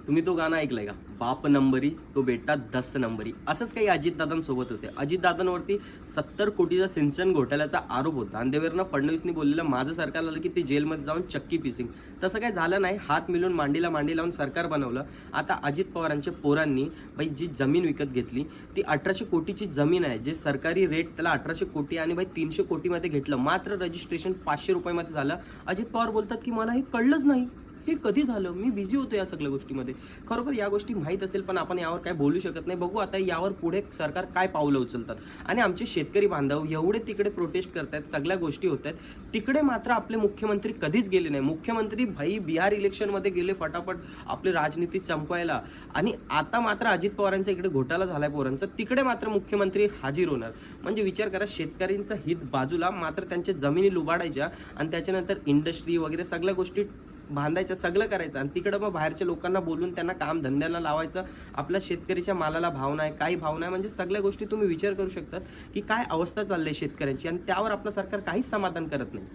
तुम्ही तो गाणं ऐकलंय का? बाप नंबरी तो बेटा 10 नंबरी. असंच काही अजितदादांसोबत होते. अजितदादांवरती 70 कोटीचा सिंचन घोटाळ्याचा आरोप होता आणि देवेंद्र फडणवीसनी बोललेलं माझं सरकार आलं की ते जेलमध्ये जाऊन चक्की पिसिंग. तसं काही झालं नाही. हात मिळून मांडीला मांडी लावून सरकार बनवलं. आता अजित पवारांच्या पोरांनी बाई जी जमीन विकत घेतली ती 1800 कोटीची जमीन आहे. जे सरकारी रेट त्याला 1800 कोटी आणि बाई 300 कोटीमध्ये घेतलं. मात्र रजिस्ट्रेशन 500 रुपयामध्ये झालं. अजित पवार बोलतात की मला हे कळलंच नाही. हे कधी झालं? मी बिझी होतो या सगळ्या गोष्टीमध्ये. खरोखर या गोष्टी माहीत असेल पण आपण यावर काय बोलू शकत नाही. बघू आता यावर पुढे सरकार काय पावलं उचलतात. आणि आमचे शेतकरी बांधव एवढे तिकडे प्रोटेस्ट करतायत, सगळ्या गोष्टी होत आहेत. तिकडे मात्र आपले मुख्यमंत्री कधीच गेले नाही. मुख्यमंत्री भाई बिहार इलेक्शनमध्ये गेले फटाफट आपली राजनीती चमकवायला. आणि आता मात्र अजित पवारांचा इकडे घोटाळा झालाय पोरांचा, तिकडे मात्र मुख्यमंत्री हाजीर होणार. म्हणजे विचार करा, शेतकऱ्यांचं हित बाजूला, मात्र त्यांच्या जमिनी लुबाडायच्या आणि त्याच्यानंतर इंडस्ट्री वगैरे सगळ्या गोष्टी बांधायचं, सगळं करायचं आणि तिकडं मग बाहेरच्या लोकांना बोलून त्यांना काम धंद्याला लावायचं. आपल्या शेतकरीच्या मालाला भाव नाही, काही भाव नाही. म्हणजे सगळ्या गोष्टी तुम्ही विचार करू शकतात की काय अवस्था चालली आहे शेतकऱ्यांची आणि त्यावर आपलं सरकार काहीच समाधान करत नाही.